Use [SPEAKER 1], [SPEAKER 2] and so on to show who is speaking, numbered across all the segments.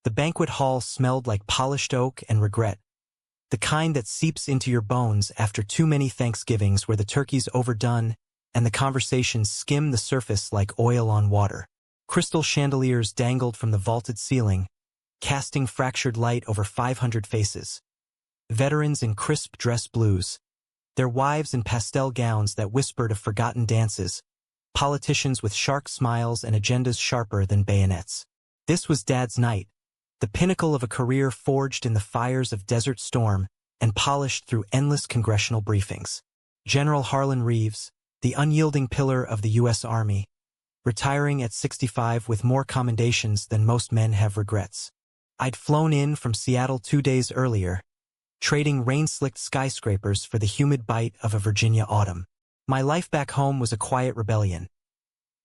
[SPEAKER 1] The banquet hall smelled like polished oak and regret, the kind that seeps into your bones after too many Thanksgivings where the turkey's overdone and the conversations skim the surface like oil on water. Crystal chandeliers dangled from the vaulted ceiling, casting fractured light over 500 faces. Veterans in crisp dress blues, their wives in pastel gowns that whispered of forgotten dances, politicians with shark smiles and agendas sharper than bayonets. This was Dad's night, the pinnacle of a career forged in the fires of Desert Storm and polished through endless congressional briefings. General Harlan Reeves, the unyielding pillar of the U.S. Army, retiring at 65 with more commendations than most men have regrets. I'd flown in from Seattle 2 days earlier, trading rain-slicked skyscrapers for the humid bite of a Virginia autumn. My life back home was a quiet rebellion.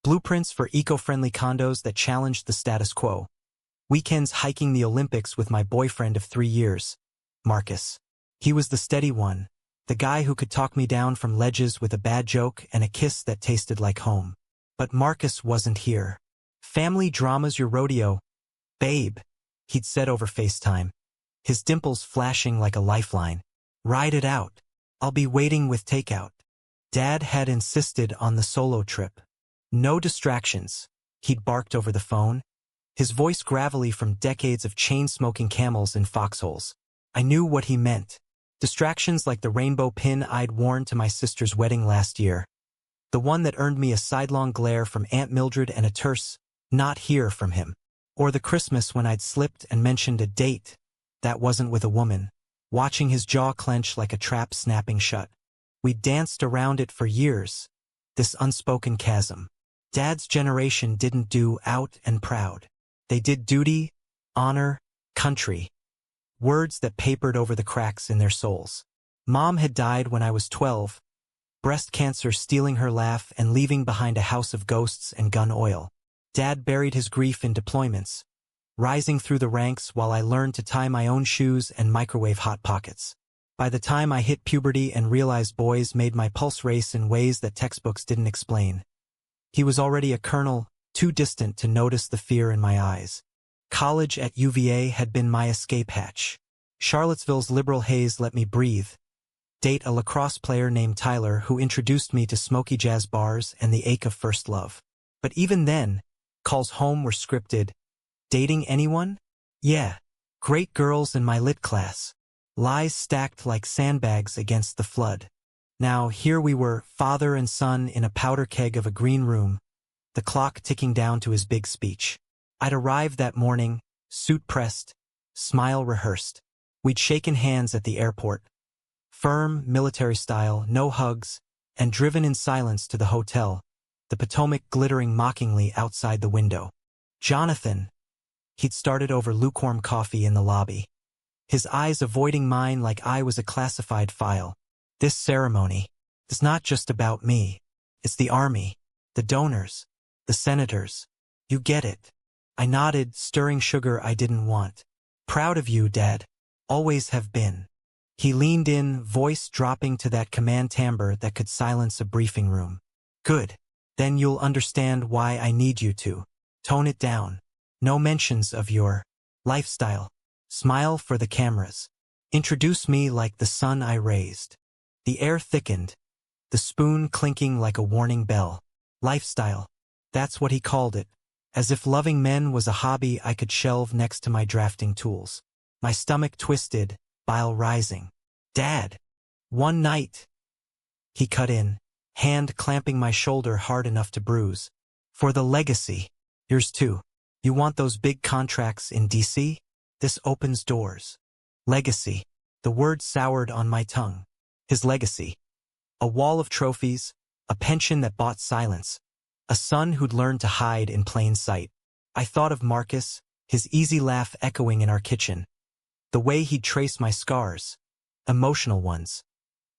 [SPEAKER 1] Blueprints for eco-friendly condos that challenged the status quo. Weekends hiking the Olympics with my boyfriend of 3 years, Marcus. He was the steady one, the guy who could talk me down from ledges with a bad joke and a kiss that tasted like home. But Marcus wasn't here. Family drama's your rodeo, babe, he'd said over FaceTime, his dimples flashing like a lifeline. Ride it out. I'll be waiting with takeout. Dad had insisted on the solo trip. No distractions, he'd barked over the phone, his voice gravelly from decades of chain-smoking camels in foxholes. I knew what he meant. Distractions like the rainbow pin I'd worn to my sister's wedding last year. The one that earned me a sidelong glare from Aunt Mildred and a terse, "not here" from him. Or the Christmas when I'd slipped and mentioned a date that wasn't with a woman, watching his jaw clench like a trap snapping shut. We'd danced around it for years, this unspoken chasm. Dad's generation didn't do out and proud. They did duty, honor, country. Words that papered over the cracks in their souls. Mom had died when I was 12, breast cancer stealing her laugh and leaving behind a house of ghosts and gun oil. Dad buried his grief in deployments, rising through the ranks while I learned to tie my own shoes and microwave Hot Pockets. By the time I hit puberty and realized boys made my pulse race in ways that textbooks didn't explain, he was already a colonel, too distant to notice the fear in my eyes. College at UVA had been my escape hatch. Charlottesville's liberal haze let me breathe, date a lacrosse player named Tyler who introduced me to smoky jazz bars and the ache of first love. But even then, calls home were scripted. Dating anyone? Yeah. Great girls in my lit class. Lies stacked like sandbags against the flood. Now here we were, father and son in a powder keg of a green room, the clock ticking down to his big speech. I'd arrived that morning, suit pressed, smile rehearsed. We'd shaken hands at the airport. Firm, military style, no hugs, and driven in silence to the hotel, the Potomac glittering mockingly outside the window. Jonathan. He'd started over lukewarm coffee in the lobby, his eyes avoiding mine like I was a classified file. This ceremony is not just about me. It's the army, the donors, the senators. You get it. I nodded, stirring sugar I didn't want. Proud of you, Dad. Always have been. He leaned in, voice dropping to that command timbre that could silence a briefing room. Good. Then you'll understand why I need you to tone it down. No mentions of your lifestyle. Smile for the cameras. Introduce me like the son I raised. The air thickened, the spoon clinking like a warning bell. Lifestyle. That's what he called it, as if loving men was a hobby I could shelve next to my drafting tools. My stomach twisted, bile rising. Dad. One night. He cut in, hand clamping my shoulder hard enough to bruise. For the legacy. Yours too. You want those big contracts in DC? This opens doors. Legacy. The word soured on my tongue. His legacy. A wall of trophies, a pension that bought silence, a son who'd learned to hide in plain sight. I thought of Marcus, his easy laugh echoing in our kitchen. The way he'd trace my scars, emotional ones,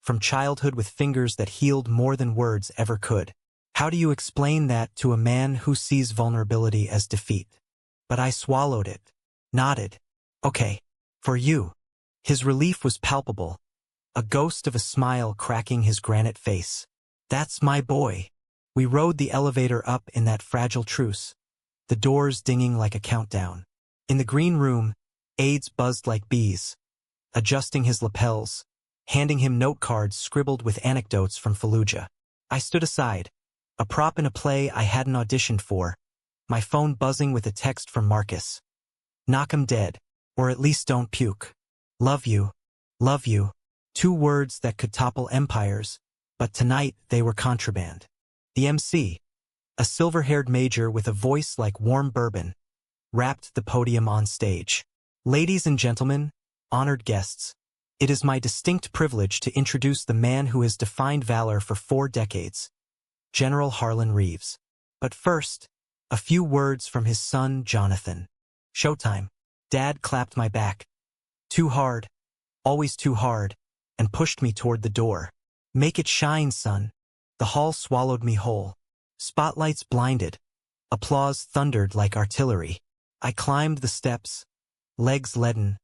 [SPEAKER 1] from childhood with fingers that healed more than words ever could. How do you explain that to a man who sees vulnerability as defeat? But I swallowed it, nodded. Okay, for you. His relief was palpable, a ghost of a smile cracking his granite face. That's my boy. We rode the elevator up in that fragile truce, the doors dinging like a countdown. In the green room, aides buzzed like bees, adjusting his lapels, handing him note cards scribbled with anecdotes from Fallujah. I stood aside, a prop in a play I hadn't auditioned for, my phone buzzing with a text from Marcus. Knock 'em dead, or at least don't puke. Love you. 2 words that could topple empires, but tonight they were contraband. The MC, a silver-haired major with a voice like warm bourbon, rapped the podium on stage. Ladies and gentlemen, honored guests, it is my distinct privilege to introduce the man who has defined valor for 4 decades, General Harlan Reeves. But first, a few words from his son, Jonathan. Showtime. Dad clapped my back. Too hard, always too hard, and pushed me toward the door. Make it shine, son. The hall swallowed me whole. Spotlights blinded. Applause thundered like artillery. I climbed the steps, legs leaden,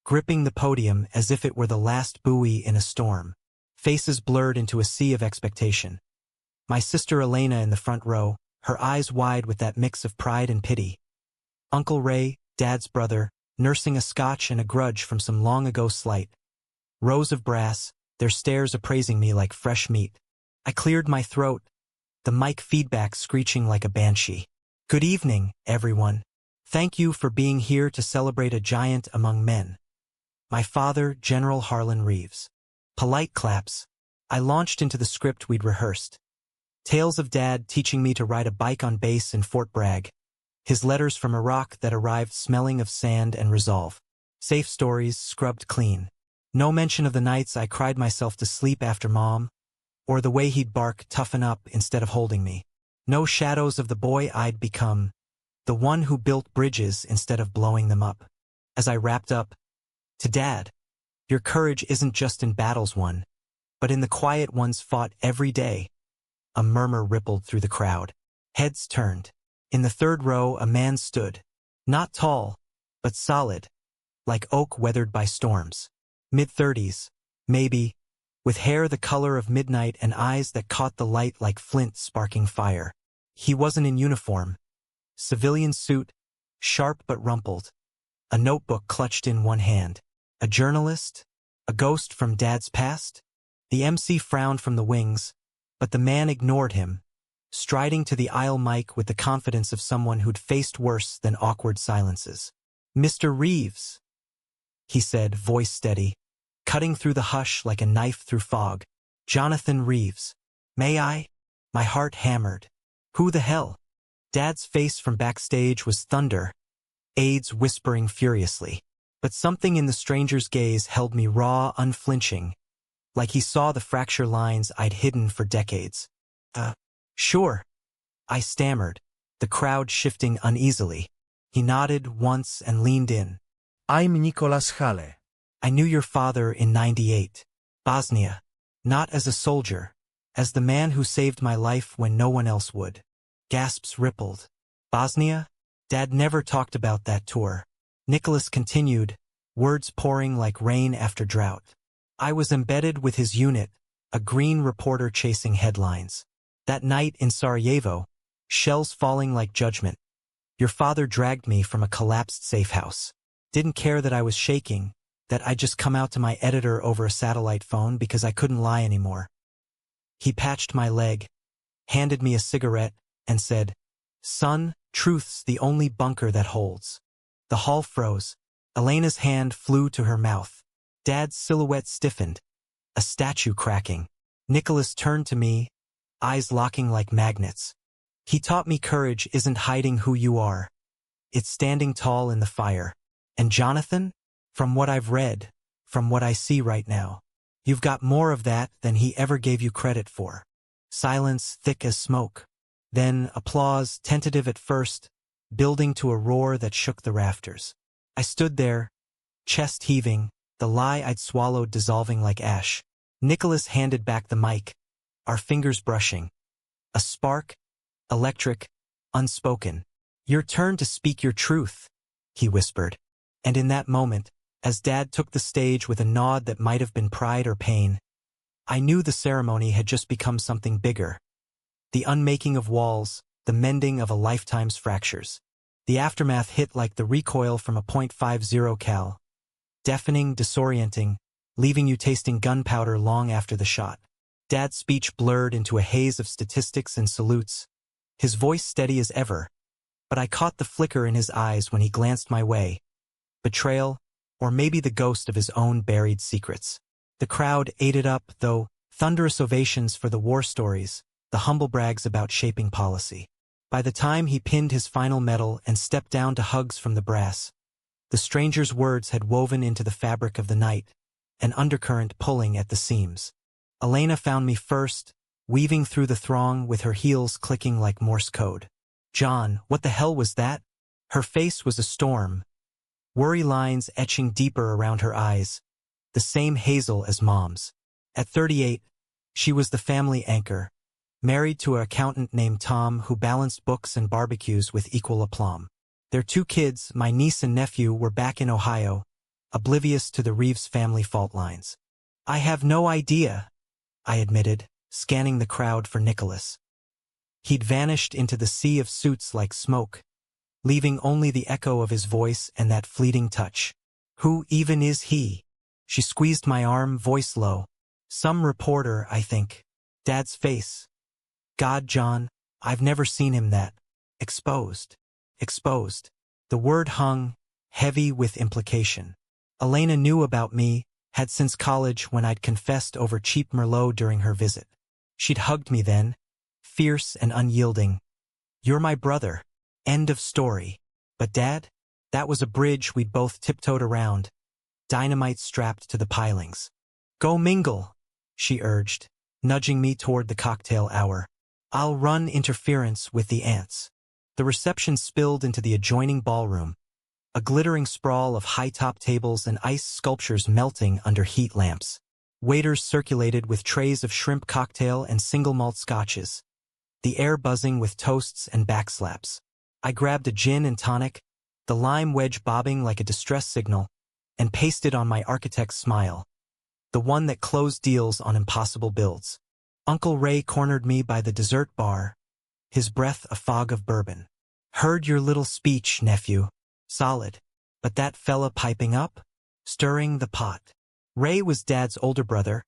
[SPEAKER 1] gripping the podium as if it were the last buoy in a storm. Faces blurred into a sea of expectation. My sister Elena in the front row, her eyes wide with that mix of pride and pity. Uncle Ray, Dad's brother, nursing a scotch and a grudge from some long-ago slight. Rows of brass, their stares appraising me like fresh meat. I cleared my throat, the mic feedback screeching like a banshee. Good evening, everyone. Thank you for being here to celebrate a giant among men. My father, General Harlan Reeves. Polite claps. I launched into the script we'd rehearsed. Tales of Dad teaching me to ride a bike on base in Fort Bragg. His letters from Iraq that arrived smelling of sand and resolve. Safe stories, scrubbed clean. No mention of the nights I cried myself to sleep after Mom, or the way he'd bark, toughen up, instead of holding me. No shadows of the boy I'd become, the one who built bridges instead of blowing them up. As I wrapped up, to Dad, your courage isn't just in battles won, but in the quiet ones fought every day. A murmur rippled through the crowd. Heads turned. In the third row, a man stood. Not tall, but solid, like oak weathered by storms. Mid-30s, maybe, with hair the color of midnight and eyes that caught the light like flint sparking fire. He wasn't in uniform. Civilian suit, sharp but rumpled. A notebook clutched in one hand. A journalist? A ghost from Dad's past? The MC frowned from the wings, but the man ignored him, striding to the aisle mic with the confidence of someone who'd faced worse than awkward silences. Mr. Reeves, he said, voice steady, cutting through the hush like a knife through fog. Jonathan Reeves. May I? My heart hammered. Who the hell? Dad's face from backstage was thunder, aides whispering furiously. But something in the stranger's gaze held me raw, unflinching, like he saw the fracture lines I'd hidden for decades. Sure, I stammered, the crowd shifting uneasily. He nodded once and leaned in.
[SPEAKER 2] I'm Nicholas Hale.
[SPEAKER 1] I knew your father in '98. Bosnia. Not as a soldier, as the man who saved my life when no one else would. Gasps rippled. Bosnia? Dad never talked about that tour. Nicholas continued, words pouring like rain after drought. I was embedded with his unit, a green reporter chasing headlines. That night in Sarajevo, shells falling like judgment. Your father dragged me from a collapsed safe house. Didn't care that I was shaking, that I'd just come out to my editor over a satellite phone because I couldn't lie anymore. He patched my leg, handed me a cigarette, and said, Son, truth's the only bunker that holds. The hall froze. Elena's hand flew to her mouth. Dad's silhouette stiffened, a statue cracking. Nicholas turned to me, eyes locking like magnets. He taught me courage isn't hiding who you are. It's standing tall in the fire. And Jonathan, from what I've read, from what I see right now, you've got more of that than he ever gave you credit for. Silence thick as smoke. Then applause, tentative at first, building to a roar that shook the rafters. I stood there, chest heaving, the lie I'd swallowed dissolving like ash. Nicholas handed back the mic, our fingers brushing. A spark, electric, unspoken. Your turn to speak your truth, he whispered. And in that moment, as Dad took the stage with a nod that might have been pride or pain, I knew the ceremony had just become something bigger. The unmaking of walls, the mending of a lifetime's fractures. The aftermath hit like the recoil from a .50 cal. Deafening, disorienting, leaving you tasting gunpowder long after the shot. Dad's speech blurred into a haze of statistics and salutes, his voice steady as ever, but I caught the flicker in his eyes when he glanced my way. Betrayal, or maybe the ghost of his own buried secrets. The crowd ate it up, though, thunderous ovations for the war stories, the humble brags about shaping policy. By the time he pinned his final medal and stepped down to hugs from the brass, the stranger's words had woven into the fabric of the night, an undercurrent pulling at the seams. Elena found me first, weaving through the throng with her heels clicking like Morse code. "John, what the hell was that?" Her face was a storm, worry lines etching deeper around her eyes, the same hazel as Mom's. At 38, she was the family anchor, married to an accountant named Tom who balanced books and barbecues with equal aplomb. Their 2 kids, my niece and nephew, were back in Ohio, oblivious to the Reeves family fault lines. "I have no idea," I admitted, scanning the crowd for Nicholas. He'd vanished into the sea of suits like smoke, leaving only the echo of his voice and that fleeting touch. "Who even is he?" She squeezed my arm, voice low. "Some reporter, I think." Dad's face. "God, John, I've never seen him that exposed." Exposed. The word hung, heavy with implication. Elena knew about me, had since college when I'd confessed over cheap Merlot during her visit. She'd hugged me then, fierce and unyielding. "You're my brother. End of story." But Dad? That was a bridge we'd both tiptoed around, dynamite strapped to the pilings. "Go mingle," she urged, nudging me toward the cocktail hour. "I'll run interference with the ants." The reception spilled into the adjoining ballroom, a glittering sprawl of high-top tables and ice sculptures melting under heat lamps. Waiters circulated with trays of shrimp cocktail and single malt scotches, the air buzzing with toasts and backslaps. I grabbed a gin and tonic, the lime wedge bobbing like a distress signal, and pasted on my architect's smile, the one that closed deals on impossible builds. Uncle Ray cornered me by the dessert bar, his breath a fog of bourbon. "Heard your little speech, nephew. Solid. But that fella piping up? Stirring the pot." Ray was Dad's older brother,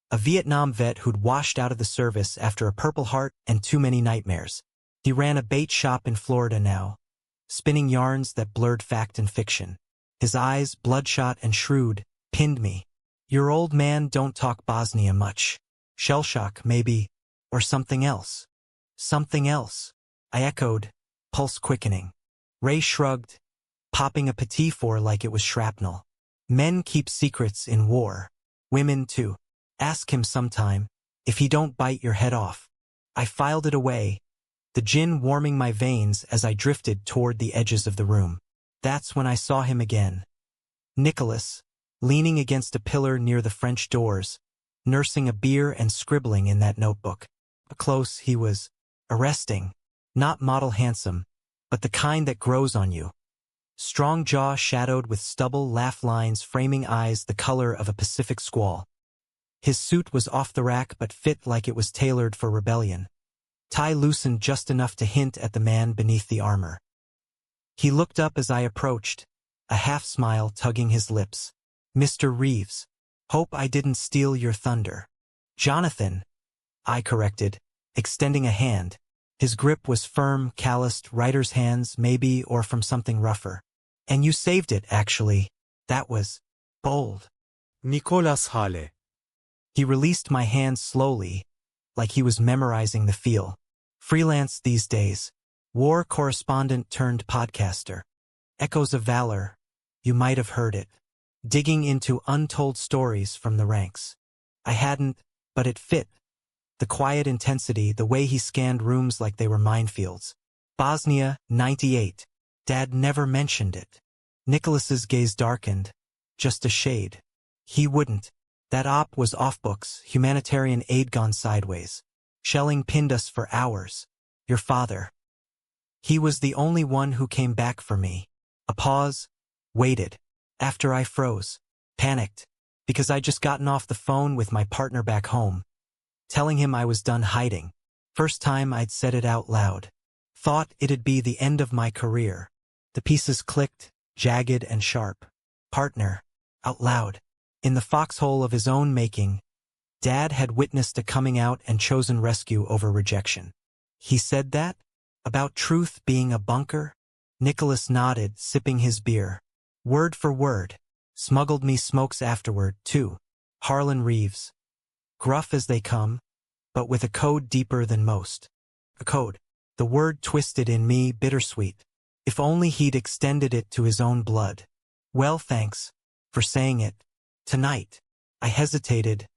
[SPEAKER 1] a Vietnam vet who'd washed out of the service after a Purple Heart and too many nightmares. He ran a bait shop in Florida now, spinning yarns that blurred fact and fiction. His eyes, bloodshot and shrewd, pinned me. "Your old man don't talk Bosnia much. Shell shock, maybe, or something else." "Something else," I echoed, pulse quickening. Ray shrugged, popping a petit four like it was shrapnel. "Men keep secrets in war. Women too. Ask him sometime, if he don't bite your head off." I filed it away, the gin warming my veins as I drifted toward the edges of the room. That's when I saw him again. Nicholas, leaning against a pillar near the French doors, nursing a beer and scribbling in that notebook. Up close he was arresting, not model handsome, but the kind that grows on you. Strong jaw shadowed with stubble laugh lines framing eyes the color of a Pacific squall. His suit was off the rack but fit like it was tailored for rebellion. Tie loosened just enough to hint at the man beneath the armor. He looked up as I approached, a half-smile tugging his lips. "Mr. Reeves, hope I didn't steal your thunder." "Jonathan," I corrected, extending a hand. His grip was firm, calloused, writer's hands, maybe, or from something rougher. "And you saved it, actually. That was bold."
[SPEAKER 2] Nicholas Hale.
[SPEAKER 1] He released my hand slowly, like he was memorizing the feel. "Freelance these days. War correspondent turned podcaster. Echoes of Valor. You might have heard it. Digging into untold stories from the ranks." I hadn't, but it fit. The quiet intensity, the way he scanned rooms like they were minefields. "Bosnia, 98. Dad never mentioned it." Nicholas's gaze darkened, just a shade. "He wouldn't. That op was off books, humanitarian aid gone sideways. Shelling pinned us for hours. Your father. He was the only one who came back for me." A pause, waited. After I froze, panicked, because I'd just gotten off the phone with my partner back home, telling him I was done hiding. First time I'd said it out loud. Thought it'd be the end of my career. The pieces clicked, jagged and sharp. Partner, out loud. In the foxhole of his own making, Dad had witnessed a coming out and chosen rescue over rejection. He said that? About truth being a bunker? Nicholas nodded, sipping his beer. Word for word. Smuggled me smokes afterward, too. Harlan Reeves. Gruff as they come, but with a code deeper than most. A code. The word twisted in me, bittersweet. If only he'd extended it to his own blood. Well, thanks for saying it. Tonight. I hesitated,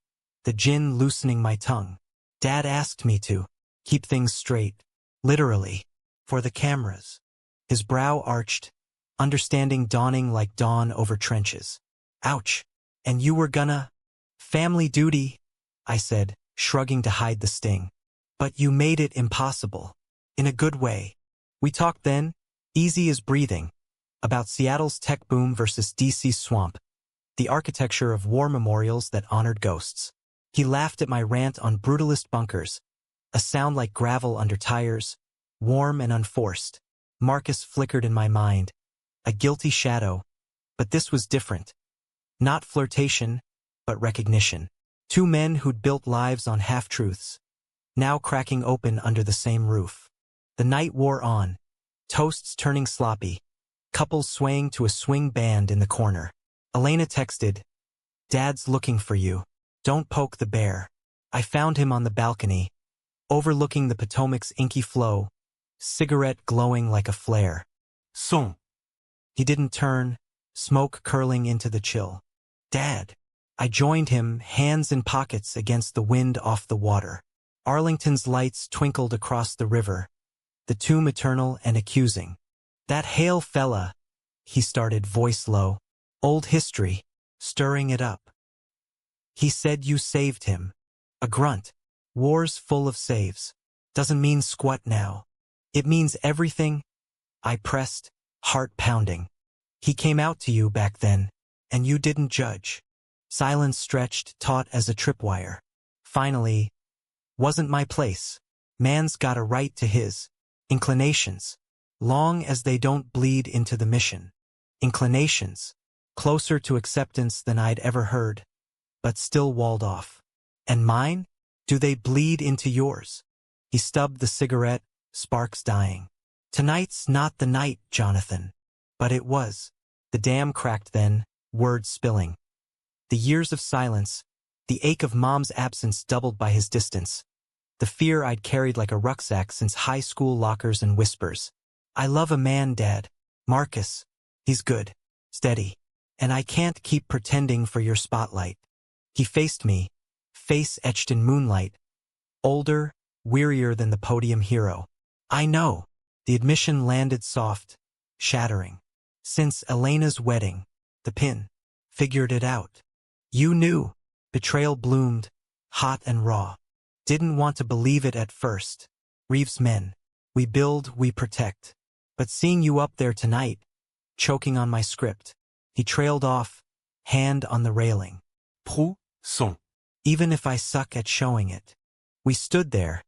[SPEAKER 1] the gin loosening my tongue. Dad asked me to keep things straight, literally, for the cameras. His brow arched, understanding dawning like dawn over trenches. Ouch. And you were gonna? Family duty, I said, shrugging to hide the sting. But you made it impossible. In a good way. We talked then, easy as breathing, about Seattle's tech boom versus DC's swamp, the architecture of war memorials that honored ghosts. He laughed at my rant on brutalist bunkers, a sound like gravel under tires, warm and unforced. Marcus flickered in my mind, a guilty shadow, but this was different. Not flirtation, but recognition. Two men who'd built lives on half-truths, now cracking open under the same roof. The night wore on, toasts turning sloppy, couples swaying to a swing band in the corner. Elena texted, "Dad's looking for you. Don't poke the bear." I found him on the balcony, overlooking the Potomac's inky flow, cigarette glowing like a flare. Son. He didn't turn, smoke curling into the chill. Dad. I joined him, hands in pockets against the wind off the water. Arlington's lights twinkled across the river, the two maternal and accusing. That Hale fella, he started, voice low. Old history, stirring it up. He said you saved him. A grunt. War's full of saves. Doesn't mean squat now. It means everything. I pressed, heart pounding. He came out to you back then, and you didn't judge. Silence stretched, taut as a tripwire. Finally, wasn't my place. Man's got a right to his inclinations, long as they don't bleed into the mission. Inclinations, closer to acceptance than I'd ever heard, but still walled off. And mine? Do they bleed into yours? He stubbed the cigarette, sparks dying. Tonight's not the night, Jonathan. But it was. The dam cracked then, words spilling. The years of silence, the ache of Mom's absence doubled by his distance. The fear I'd carried like a rucksack since high school lockers and whispers. I love a man, Dad. Marcus. He's good. Steady. And I can't keep pretending for your spotlight. He faced me, face etched in moonlight. Older, wearier than the podium hero. I know. The admission landed soft, shattering. Since Elena's wedding, the pin. Figured it out. You knew. Betrayal bloomed, hot and raw. Didn't want to believe it at first. Reeves men. We build, we protect. But seeing you up there tonight, choking on my script. He trailed off, hand on the railing. Prou, son. Even if I suck at showing it. We stood there,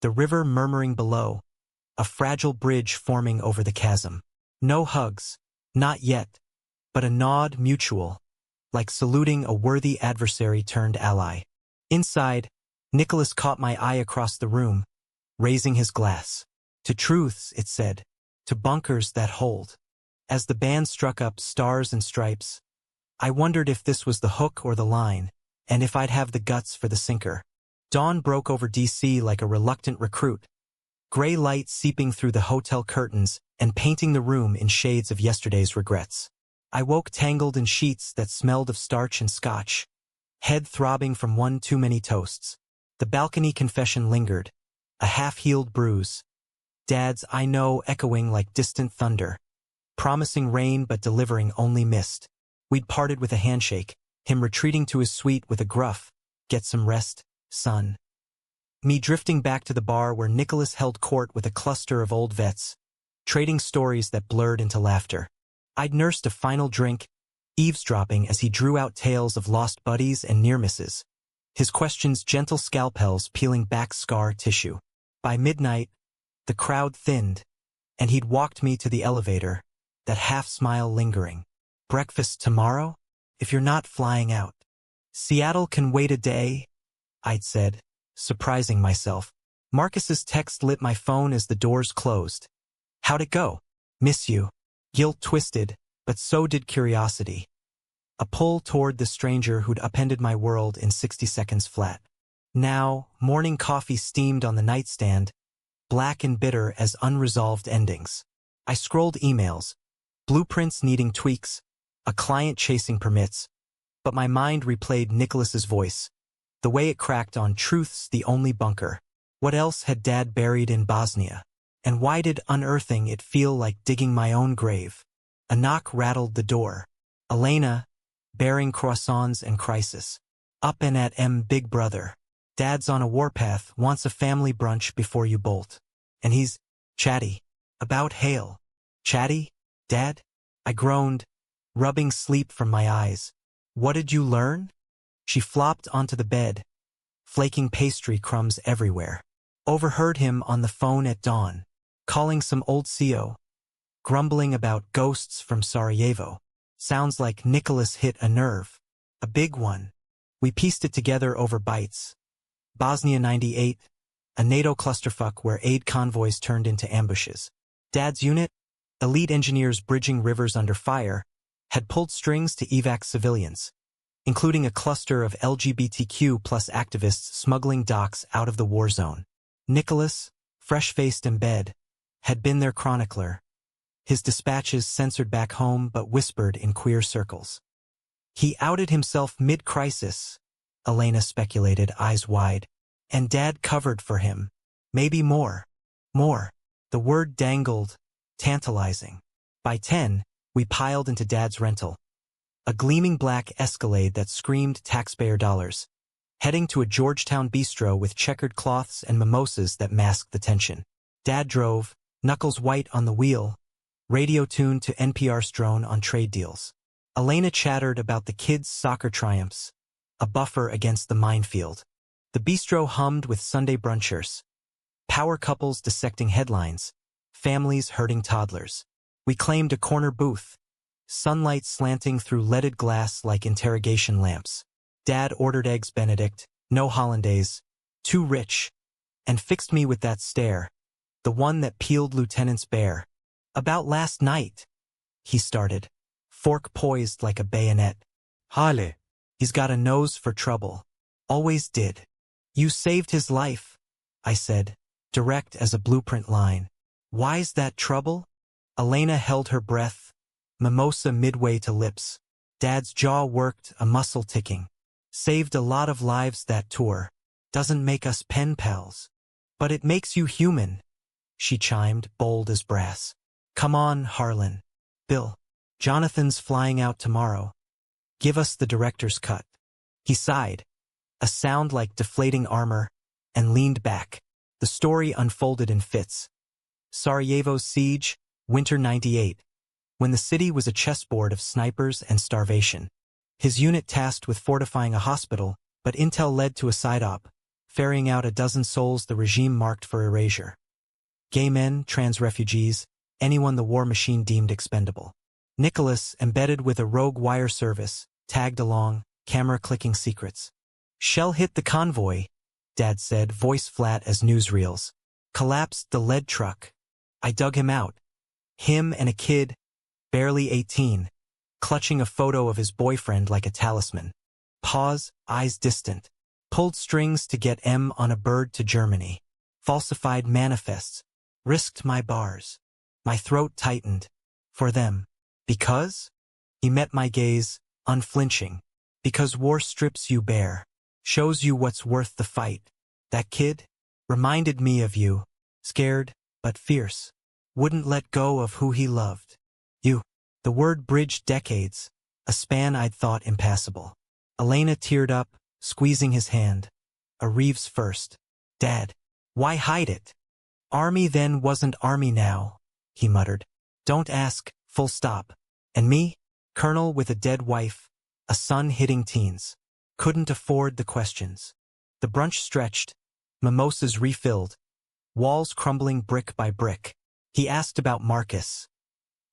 [SPEAKER 1] the river murmuring below, a fragile bridge forming over the chasm. No hugs, not yet, but a nod mutual, like saluting a worthy adversary turned ally. Inside, Nicholas caught my eye across the room, raising his glass. To truths, it said, to bunkers that hold. As the band struck up Stars and Stripes, I wondered if this was the hook or the line, and if I'd have the guts for the sinker. Dawn broke over DC like a reluctant recruit, gray light seeping through the hotel curtains and painting the room in shades of yesterday's regrets. I woke tangled in sheets that smelled of starch and scotch, head throbbing from one too many toasts. The balcony confession lingered, a half-healed bruise. Dad's I know echoing like distant thunder, promising rain but delivering only mist. We'd parted with a handshake, him retreating to his suite with a gruff, "Get some rest, son." Me drifting back to the bar where Nicholas held court with a cluster of old vets, trading stories that blurred into laughter. I'd nursed a final drink, eavesdropping as he drew out tales of lost buddies and near misses, his questions gentle scalpels peeling back scar tissue. By midnight, the crowd thinned, and he'd walked me to the elevator, that half-smile lingering. Breakfast tomorrow? If you're not flying out. Seattle can wait a day, I'd said, surprising myself. Marcus's text lit my phone as the doors closed. How'd it go? Miss you. Guilt twisted, but so did curiosity. A pull toward the stranger who'd upended my world in 60 seconds flat. Now, morning coffee steamed on the nightstand, black and bitter as unresolved endings. I scrolled emails, blueprints needing tweaks, a client chasing permits, but my mind replayed Nicholas's voice, the way it cracked on truth's the only bunker. What else had Dad buried in Bosnia? And why did unearthing it feel like digging my own grave? A knock rattled the door. Elena, bearing croissants and crisis. Up and at Big Brother. Dad's on a warpath, wants a family brunch before you bolt. And he's chatty. About Hale. Chatty? Dad? I groaned, rubbing sleep from my eyes. What did you learn? She flopped onto the bed, flaking pastry crumbs everywhere. Overheard him on the phone at dawn, calling some old CO, grumbling about ghosts from Sarajevo. Sounds like Nicholas hit a nerve. A big one. We pieced it together over bites. Bosnia 98, a NATO clusterfuck where aid convoys turned into ambushes. Dad's unit, elite engineers bridging rivers under fire, had pulled strings to evac civilians, including a cluster of LGBTQ plus activists smuggling docs out of the war zone. Nicholas, fresh-faced in bed, had been their chronicler, his dispatches censored back home but whispered in queer circles. He outed himself mid-crisis, Elena speculated, eyes wide, and Dad covered for him. Maybe more. More. The word dangled, tantalizing. By 10, we piled into Dad's rental. A gleaming black Escalade that screamed taxpayer dollars, heading to a Georgetown bistro with checkered cloths and mimosas that masked the tension. Dad drove, knuckles white on the wheel, radio tuned to NPR's drone on trade deals. Elena chattered about the kids' soccer triumphs, a buffer against the minefield. The bistro hummed with Sunday brunchers, power couples dissecting headlines, families herding toddlers. We claimed a corner booth, sunlight slanting through leaded glass like interrogation lamps. Dad ordered eggs Benedict, no hollandaise, too rich, and fixed me with that stare, the one that peeled Lieutenant's bear. About last night, he started, fork poised like a bayonet.
[SPEAKER 2] Hale.
[SPEAKER 1] He's got a nose for trouble. Always did. You saved his life, I said, direct as a blueprint line. Why's that trouble? Elena held her breath, mimosa midway to lips. Dad's jaw worked, a muscle ticking. Saved a lot of lives that tour. Doesn't make us pen pals. But it makes you human, she chimed, bold as brass. Come on, Harlan. Bill. Jonathan's flying out tomorrow. Give us the director's cut. He sighed, a sound like deflating armor, and leaned back. The story unfolded in fits. Sarajevo's siege, winter 98, when the city was a chessboard of snipers and starvation. His unit tasked with fortifying a hospital, but intel led to a side-op, ferrying out a dozen souls the regime marked for erasure. Gay men, trans refugees, anyone the war machine deemed expendable. Nicholas, embedded with a rogue wire service, tagged along, camera-clicking secrets. Shell hit the convoy, Dad said, voice flat as newsreels. Collapsed the lead truck. I dug him out. Him and a kid, barely 18, clutching a photo of his boyfriend like a talisman. Pause, eyes distant. Pulled strings to get M on a bird to Germany. Falsified manifests. Risked my bars. My throat tightened. For them. Because? He met my gaze, unflinching. Because war strips you bare. Shows you what's worth the fight. That kid? Reminded me of you. Scared, but fierce. Wouldn't let go of who he loved. You. The word bridged decades, a span I'd thought impassable. Elena teared up, squeezing his hand. A Reeves first. Dad. Why hide it? Army then wasn't army now, he muttered. Don't ask, full stop. And me? Colonel with a dead wife, a son hitting teens. Couldn't afford the questions. The brunch stretched, mimosas refilled, walls crumbling brick by brick. He asked about Marcus.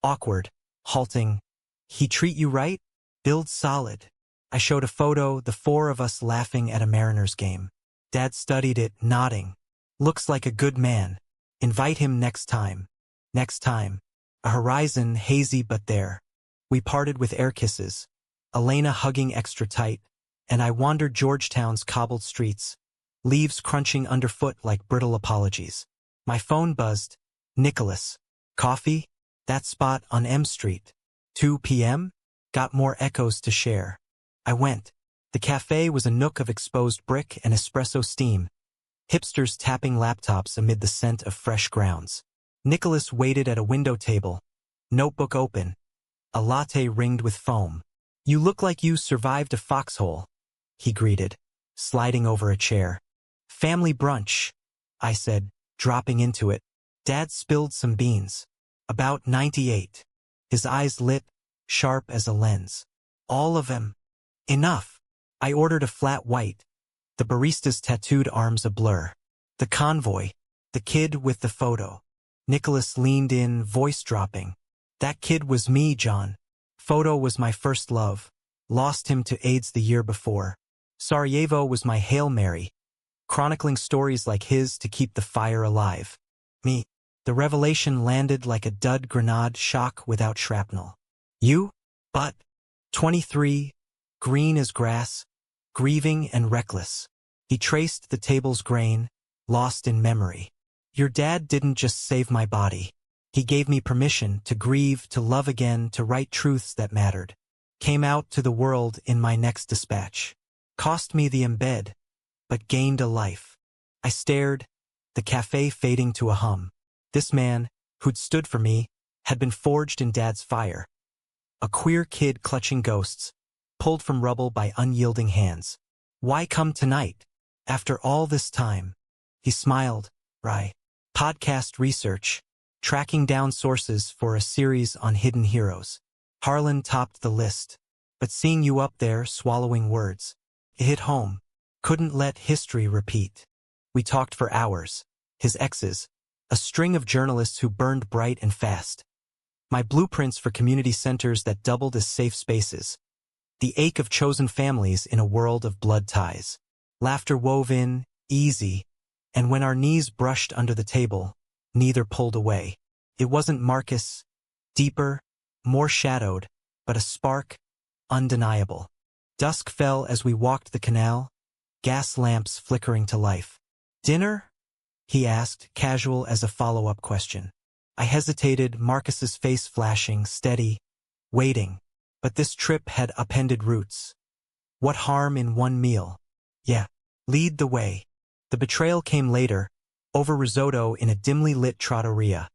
[SPEAKER 1] Awkward. halting. He treat you right? Build solid. I showed a photo, the four of us laughing at a Mariners game. Dad studied it, nodding. Looks like a good man. Invite him next time. Next time. A horizon, hazy but there. We parted with air kisses. Elena hugging extra tight, and I wandered Georgetown's cobbled streets, leaves crunching underfoot like brittle apologies. My phone buzzed. Nicholas. Coffee? That spot on M Street. 2 p.m.? Got more echoes to share. I went. The cafe was a nook of exposed brick and espresso steam. Hipsters tapping laptops amid the scent of fresh grounds. Nicholas waited at a window table, notebook open, a latte ringed with foam. You look like you survived a foxhole, he greeted, sliding over a chair. Family brunch, I said, dropping into it. Dad spilled some beans. About 98. His eyes lit, sharp as a lens. All of them. Enough. I ordered a flat white. The barista's tattooed arms a blur. The convoy. The kid with the photo. Nicholas leaned in, voice dropping. That kid was me, John. Photo was my first love. Lost him to AIDS the year before. Sarajevo was my Hail Mary. Chronicling stories like his to keep the fire alive. Me. The revelation landed like a dud grenade shock without shrapnel. You? But. 23. Green as grass. Grieving and reckless. He traced the table's grain, lost in memory. Your dad didn't just save my body. He gave me permission to grieve, to love again, to write truths that mattered. Came out to the world in my next dispatch. Cost me the embed, but gained a life. I stared, the cafe fading to a hum. This man, who'd stood for me, had been forged in Dad's fire. A queer kid clutching ghosts, pulled from rubble by unyielding hands. Why come tonight? After all this time? He smiled. Right. Podcast research. Tracking down sources for a series on hidden heroes. Harlan topped the list. But seeing you up there swallowing words, it hit home. Couldn't let history repeat. We talked for hours. His exes. A string of journalists who burned bright and fast. My blueprints for community centers that doubled as safe spaces. The ache of chosen families in a world of blood ties. Laughter wove in, easy, and when our knees brushed under the table, neither pulled away. It wasn't Marcus, deeper, more shadowed, but a spark, undeniable. Dusk fell as we walked the canal, gas lamps flickering to life. Dinner? He asked, casual as a follow-up question. I hesitated, Marcus's face flashing, steady, waiting. But this trip had upended roots. What harm in one meal? Yeah, lead the way. The betrayal came later, over risotto in a dimly lit trattoria.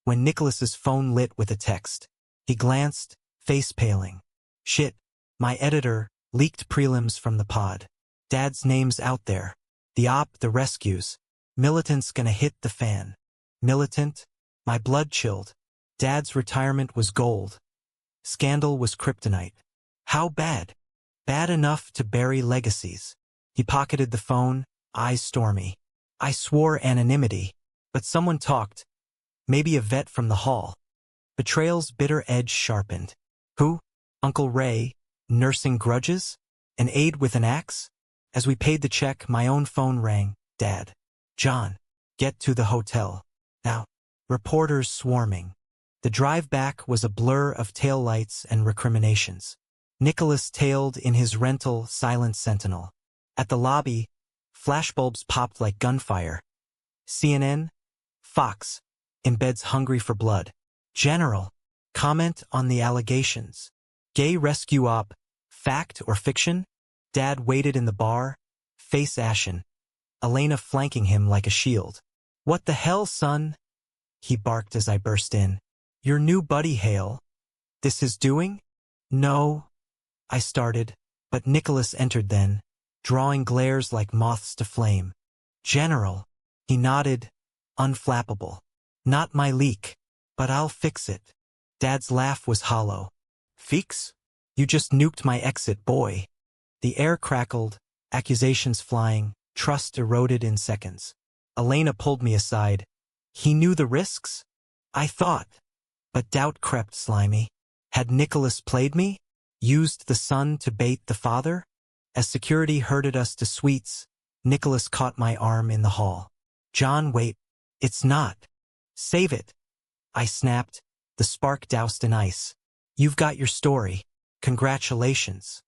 [SPEAKER 1] When Nicholas's phone lit with a text, he glanced, face paling. Shit, my editor leaked prelims from the pod. Dad's name's out there. The op, the rescues. Militant's gonna hit the fan. Militant? My blood chilled. Dad's retirement was gold. Scandal was kryptonite. How bad? Bad enough to bury legacies. He pocketed the phone, eyes stormy. I swore anonymity, but someone talked. Maybe a vet from the hall. Betrayal's bitter edge sharpened. Who? Uncle Ray, nursing grudges? An aide with an axe? As we paid the check, my own phone rang. Dad. John. Get to the hotel. Now. Reporters swarming. The drive back was a blur of taillights and recriminations. Nicholas tailed in his rental silent sentinel. At the lobby, flashbulbs popped like gunfire. CNN? Fox. Embeds hungry for blood. General. Comment on the allegations. Gay rescue op. Fact or fiction? Dad waited in the bar, face ashen. Elena flanking him like a shield. What the hell, son? He barked as I burst in. Your new buddy, Hale. This his doing? No. I started, but Nicholas entered then, drawing glares like moths to flame. General. He nodded, unflappable. Not my leak, but I'll fix it. Dad's laugh was hollow. Fix? You just nuked my exit, boy. The air crackled, accusations flying, trust eroded in seconds. Elena pulled me aside. He knew the risks? I thought. But doubt crept slimy. Had Nicholas played me? Used the son to bait the father? As security herded us to suites, Nicholas caught my arm in the hall. John, wait. It's not. Save it. I snapped, the spark doused in ice. You've got your story. Congratulations.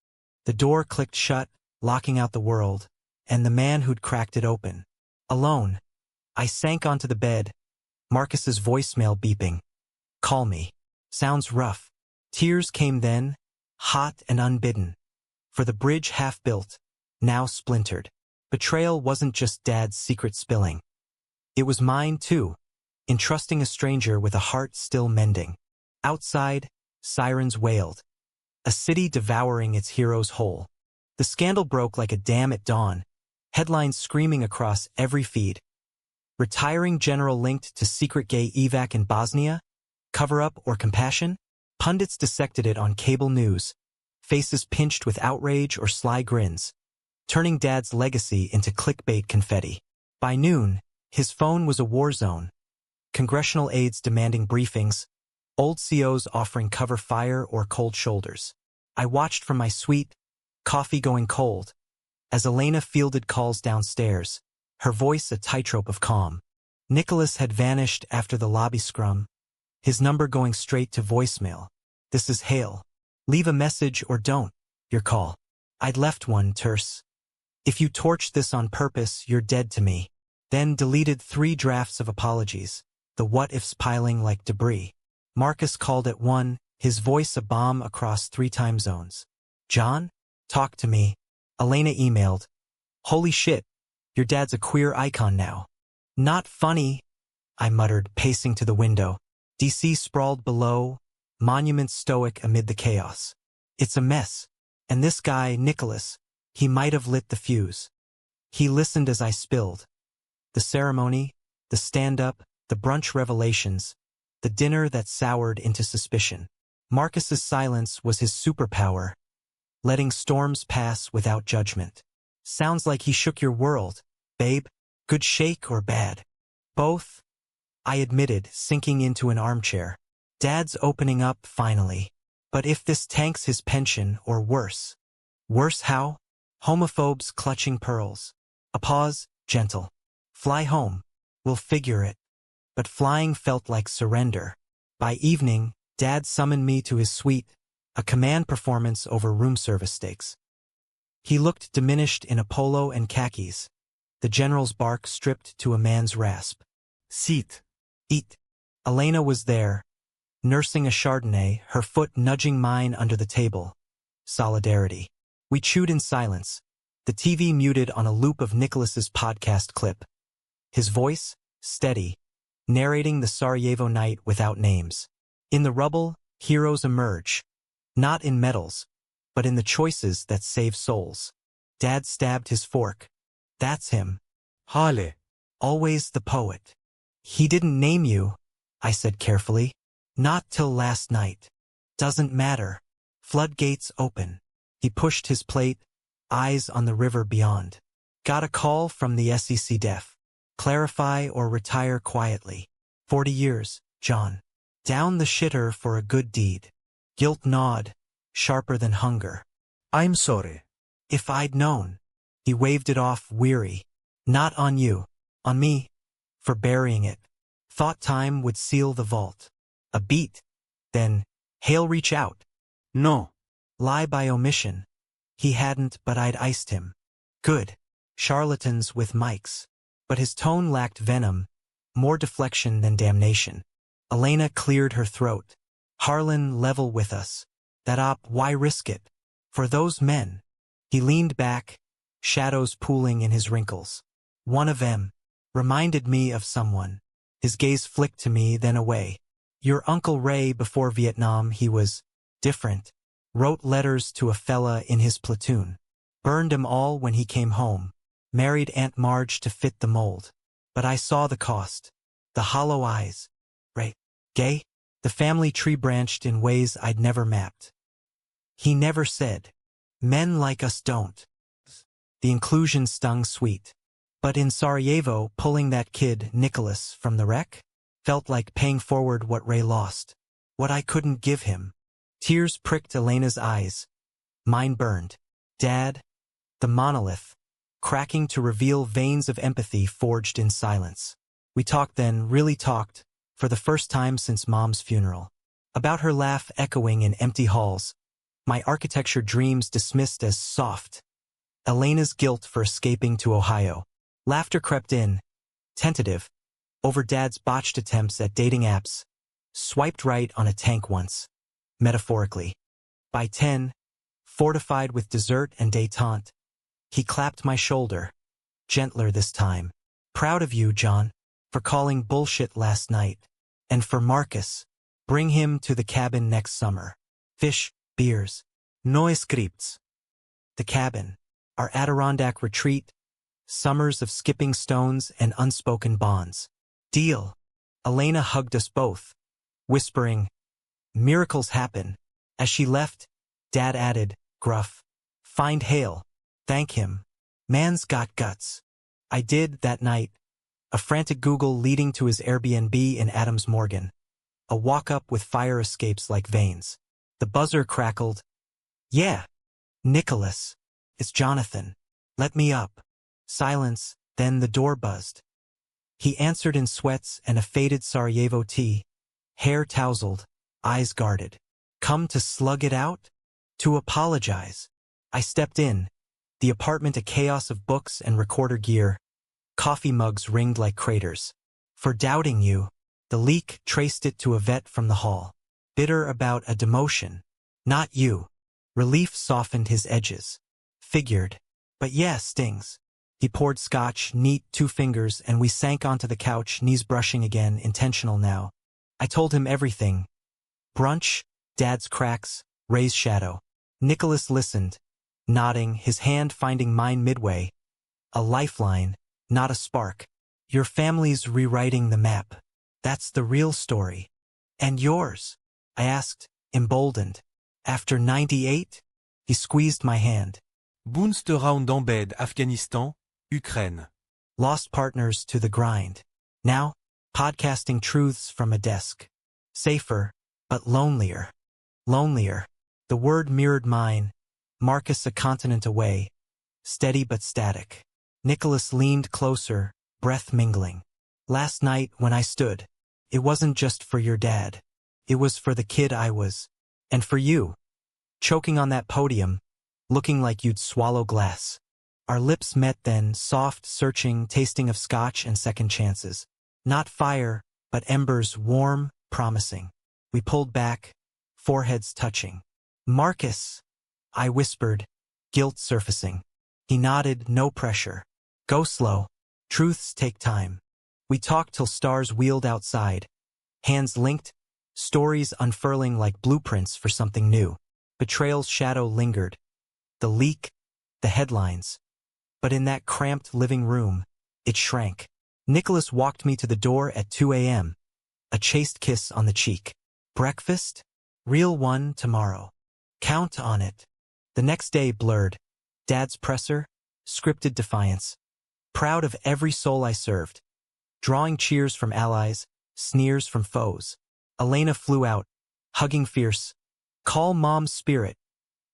[SPEAKER 1] The door clicked shut, locking out the world, and the man who'd cracked it open. Alone. I sank onto the bed, Marcus's voicemail beeping. Call me. Sounds rough. Tears came then, hot and unbidden. For the bridge half-built, now splintered. Betrayal wasn't just Dad's secret spilling. It was mine too, entrusting a stranger with a heart still mending. Outside, sirens wailed. A city devouring its heroes whole. The scandal broke like a dam at dawn, headlines screaming across every feed. Retiring general linked to secret gay evac in Bosnia? Cover-up or compassion? Pundits dissected it on cable news, faces pinched with outrage or sly grins, turning Dad's legacy into clickbait confetti. By noon, his phone was a war zone. Congressional aides demanding briefings, old COs offering cover fire or cold shoulders. I watched from my suite, coffee going cold, as Elena fielded calls downstairs, her voice a tightrope of calm. Nicholas had vanished after the lobby scrum, his number going straight to voicemail. This is Hale. Leave a message or don't. Your call. I'd left one, terse. If you torched this on purpose, you're dead to me. Then deleted 3 drafts of apologies, the what-ifs piling like debris. Marcus called at 1, his voice a bomb across 3 time zones. John? Talk to me. Elena emailed. Holy shit, your dad's a queer icon now. Not funny, I muttered, pacing to the window. DC sprawled below, monument stoic amid the chaos. It's a mess. And this guy, Nicholas, he might have lit the fuse. He listened as I spilled. The ceremony, the stand-up, the brunch revelations, the dinner that soured into suspicion. Marcus's silence was his superpower, letting storms pass without judgment. Sounds like he shook your world, babe. Good shake or bad? Both, I admitted, sinking into an armchair. Dad's opening up finally. But if this tanks his pension or worse. Worse how? Homophobes clutching pearls. A pause, gentle. Fly home. We'll figure it. But flying felt like surrender. By evening, Dad summoned me to his suite, a command performance over room service stakes. He looked diminished in a polo and khakis, the general's bark stripped to a man's rasp. Sit. Eat. Elena was there, nursing a Chardonnay, her foot nudging mine under the table. Solidarity. We chewed in silence, the TV muted on a loop of Nicholas's podcast clip. His voice, steady, narrating the Sarajevo night without names. In the rubble, heroes emerge. Not in medals, but in the choices that save souls. Dad stabbed his fork. That's him.
[SPEAKER 2] Hale.
[SPEAKER 1] Always the poet. He didn't name you, I said carefully. Not till last night. Doesn't matter. Floodgates open. He pushed his plate, eyes on the river beyond. Got a call from the SEC def. Clarify or retire quietly. 40 years, John. Down the shitter for a good deed. Guilt gnawed, sharper than hunger.
[SPEAKER 2] I'm sorry.
[SPEAKER 1] If I'd known. He waved it off, weary. Not on you. On me. For burying it. Thought time would seal the vault. A beat. Then, Hale reach out.
[SPEAKER 2] No.
[SPEAKER 1] Lie by omission. He hadn't, but I'd iced him. Good. Charlatans with mics. But his tone lacked venom, more deflection than damnation. Elena cleared her throat. Harlan level with us. That op, why risk it? For those men. He leaned back, shadows pooling in his wrinkles. One of them reminded me of someone. His gaze flicked to me, then away. Your Uncle Ray before Vietnam, he was different. Wrote letters to a fella in his platoon. Burned 'em all when he came home. Married Aunt Marge to fit the mold. But I saw the cost. The hollow eyes. Ray. Gay? The family tree branched in ways I'd never mapped. He never said, men like us don't. The inclusion stung sweet. But in Sarajevo, pulling that kid, Nicholas, from the wreck, felt like paying forward what Ray lost. What I couldn't give him. Tears pricked Elena's eyes. Mine burned. Dad, the monolith, cracking to reveal veins of empathy forged in silence. We talked then, really talked, for the first time since Mom's funeral. About her laugh echoing in empty halls, my architecture dreams dismissed as soft, Elena's guilt for escaping to Ohio. Laughter crept in, tentative, over Dad's botched attempts at dating apps, swiped right on a tank once, metaphorically. By 10, fortified with dessert and détente, he clapped my shoulder, gentler this time. Proud of you, John, for calling bullshit last night. And for Marcus, bring him to the cabin next summer. Fish, beers, no scripts. The cabin, our Adirondack retreat, summers of skipping stones and unspoken bonds. Deal. Elena hugged us both, whispering, miracles happen. As she left, Dad added, gruff, find Hale, thank him. Man's got guts. I did that night, a frantic Google leading to his Airbnb in Adams Morgan. A walk-up with fire escapes like veins. The buzzer crackled. Yeah. Nicholas. It's Jonathan. Let me up. Silence, then the door buzzed. He answered in sweats and a faded Sarajevo tee, hair tousled, eyes guarded. Come to slug it out? To apologize. I stepped in, the apartment a chaos of books and recorder gear. Coffee mugs ringed like craters. For doubting you, the leak traced it to a vet from the hall. Bitter about a demotion. Not you. Relief softened his edges. Figured. But yeah, stings. He poured scotch, neat 2 fingers, and we sank onto the couch, knees brushing again, intentional now. I told him everything. Brunch, Dad's cracks, Ray's shadow. Nicholas listened, nodding, his hand finding mine midway. A lifeline, not a spark. Your family's rewriting the map. That's the real story. And yours? I asked, emboldened. After 98? He squeezed my hand.
[SPEAKER 2] Boonste round en bed, Afghanistan, Ukraine.
[SPEAKER 1] Lost partners to the grind. Now, podcasting truths from a desk. Safer, but lonelier. Lonelier. The word mirrored mine. Marcus a continent away. Steady but static. Nicholas leaned closer, breath mingling. Last night when I stood, it wasn't just for your dad. It was for the kid I was. And for you. Choking on that podium, looking like you'd swallow glass. Our lips met then, soft, searching, tasting of scotch and second chances. Not fire, but embers, warm, promising. We pulled back, foreheads touching. Marcus, I whispered, guilt surfacing. He nodded, no pressure. Go slow. Truths take time. We talked till stars wheeled outside. Hands linked, stories unfurling like blueprints for something new. Betrayal's shadow lingered. The leak, the headlines. But in that cramped living room, it shrank. Nicholas walked me to the door at 2 a.m. A chaste kiss on the cheek. Breakfast? Real one tomorrow. Count on it. The next day blurred. Dad's presser? Scripted defiance. Proud of every soul I served. Drawing cheers from allies, sneers from foes. Elena flew out, hugging fierce. Call Mom's spirit.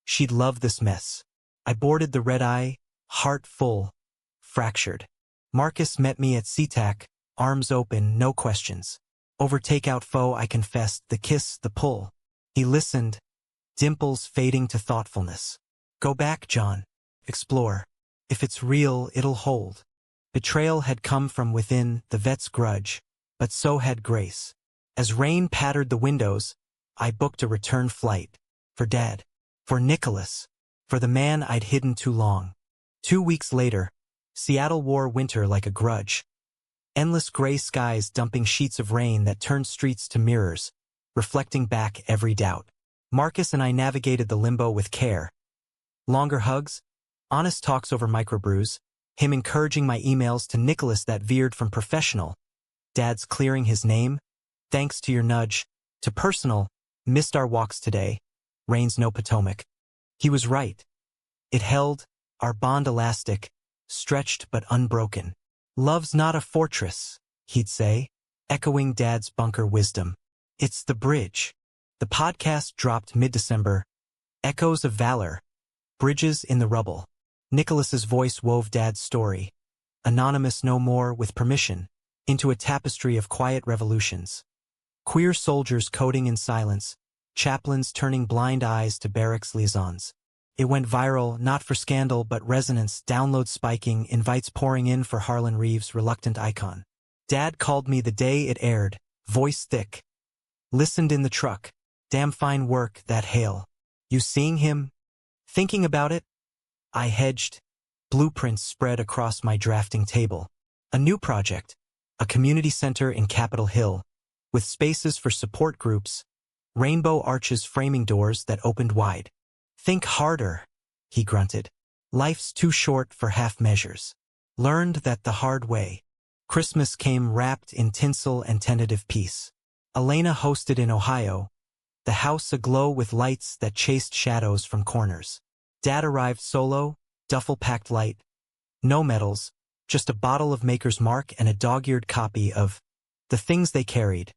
[SPEAKER 1] She'd love this mess. I boarded the red-eye, heart full, fractured. Marcus met me at SeaTac, arms open, no questions. Over takeout foe I confessed, the kiss, the pull. He listened, dimples fading to thoughtfulness. Go back, John. Explore. If it's real, it'll hold. Betrayal had come from within, the vet's grudge, but so had grace. As rain pattered the windows, I booked a return flight. For Dad. For Nicholas. For the man I'd hidden too long. 2 weeks later, Seattle wore winter like a grudge. Endless gray skies dumping sheets of rain that turned streets to mirrors, reflecting back every doubt. Marcus and I navigated the limbo with care. Longer hugs, honest talks over microbrews, him encouraging my emails to Nicholas that veered from professional, Dad's clearing his name, thanks to your nudge, to personal, missed our walks today, rains no Potomac. He was right. It held, our bond elastic, stretched but unbroken. Love's not a fortress, he'd say, echoing Dad's bunker wisdom. It's the bridge. The podcast dropped mid-December. Echoes of Valor. Bridges in the Rubble. Nicholas's voice wove Dad's story, anonymous no more with permission, into a tapestry of quiet revolutions. Queer soldiers coding in silence, chaplains turning blind eyes to barracks liaisons. It went viral, not for scandal but resonance, download spiking, invites pouring in for Harlan Reeves' reluctant icon. Dad called me the day it aired, voice thick. Listened in the truck. Damn fine work, that hail. You seeing him? Thinking about it? I hedged. Blueprints spread across my drafting table. A new project. A community center in Capitol Hill, with spaces for support groups, rainbow arches framing doors that opened wide. Think harder, he grunted. Life's too short for half measures. Learned that the hard way. Christmas came wrapped in tinsel and tentative peace. Elena hosted in Ohio, the house aglow with lights that chased shadows from corners. Dad arrived solo, duffel-packed light. No medals, just a bottle of Maker's Mark and a dog-eared copy of The Things They Carried.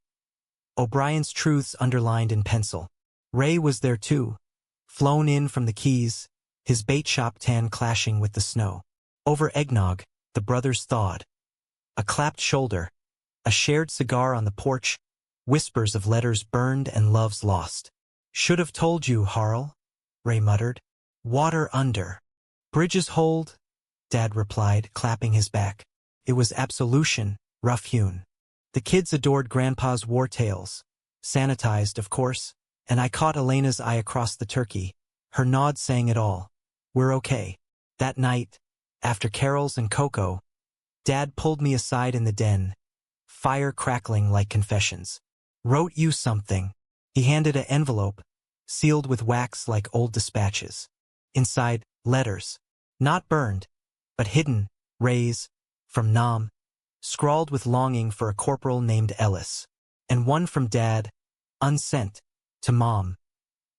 [SPEAKER 1] O'Brien's truths underlined in pencil. Ray was there too, flown in from the Keys, his bait shop tan clashing with the snow. Over eggnog, the brothers thawed. A clapped shoulder, a shared cigar on the porch, whispers of letters burned and loves lost. Should have told you, Harl, Ray muttered. Water under. Bridges hold, Dad replied, clapping his back. It was absolution, rough-hewn. The kids adored Grandpa's war tales, sanitized, of course, and I caught Elena's eye across the turkey. Her nod saying it all. We're okay. That night, after carols and cocoa, Dad pulled me aside in the den, fire crackling like confessions. Wrote you something. He handed an envelope, sealed with wax like old dispatches. Inside, letters. Not burned, but hidden, Ray's, from Nam, scrawled with longing for a corporal named Ellis. And one from Dad, unsent, to Mom.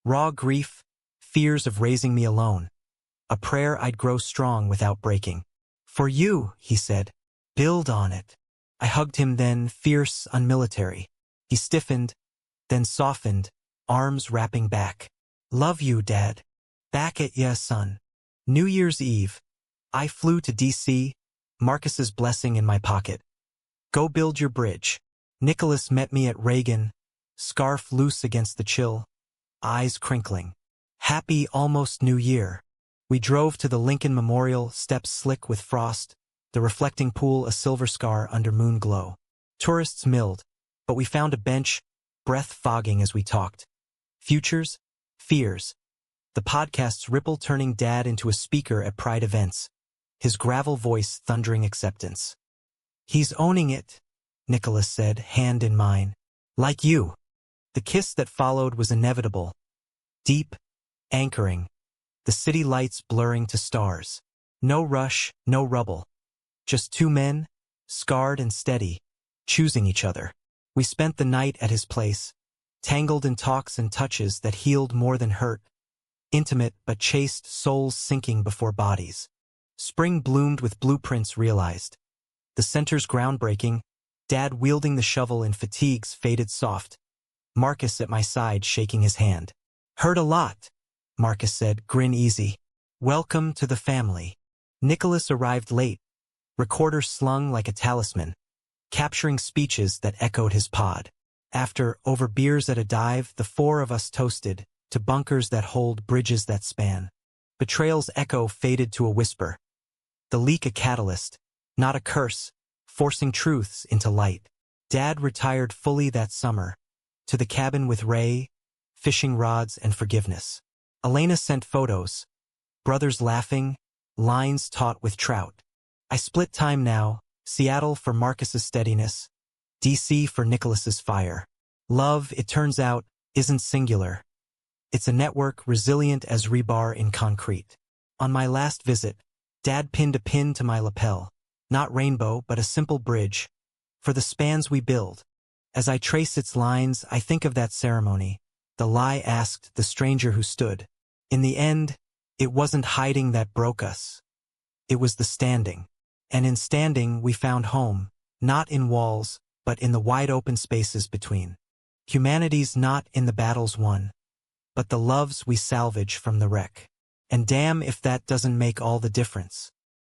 [SPEAKER 1] Raw grief, fears of raising me alone. A prayer I'd grow strong without breaking. For you, he said. Build on it. I hugged him then, fierce, unmilitary. He stiffened, then softened, arms wrapping back. Love you, Dad. Back at ya, son. New Year's Eve. I flew to D.C., Marcus's blessing in my pocket. Go build your bridge. Nicholas met me at Reagan, scarf loose against the chill, eyes crinkling. Happy almost New Year. We drove to the Lincoln Memorial, steps slick with frost, the reflecting pool a silver scar under moon glow. Tourists milled, but we found a bench, breath fogging as we talked. Futures, fears. The podcast's ripple turning Dad into a speaker at Pride events, his gravel voice thundering acceptance. He's owning it, Nicholas said, hand in mine. Like you. The kiss that followed was inevitable. Deep, anchoring. The city lights blurring to stars. No rush, no rubble. Just two men, scarred and steady, choosing each other. We spent the night at his place, tangled in talks and touches that healed more than hurt. Intimate but chaste souls sinking before bodies. Spring bloomed with blueprints realized. The center's groundbreaking, Dad wielding the shovel in fatigues faded soft. Marcus at my side shaking his hand. Heard a lot, Marcus said, grin easy. Welcome to the family. Nicholas arrived late, recorder slung like a talisman, capturing speeches that echoed his pod. After, over beers at a dive, the four of us toasted, to bunkers that hold bridges that span. Betrayal's echo faded to a whisper. The leak a catalyst, not a curse, forcing truths into light. Dad retired fully that summer, to the cabin with Ray, fishing rods and forgiveness. Elena sent photos, brothers laughing, lines taught with trout. I split time now, Seattle for Marcus's steadiness, DC for Nicholas's fire. Love, it turns out, isn't singular. It's a network resilient as rebar in concrete. On my last visit, Dad pinned a pin to my lapel. Not rainbow, but a simple bridge. For the spans we build. As I trace its lines, I think of that ceremony. The lie asked the stranger who stood. In the end, it wasn't hiding that broke us. It was the standing. And in standing, we found home. Not in walls, but in the wide open spaces between. Humanity's not in the battles won, but the loves we salvage from the wreck. And damn if that doesn't make all the difference.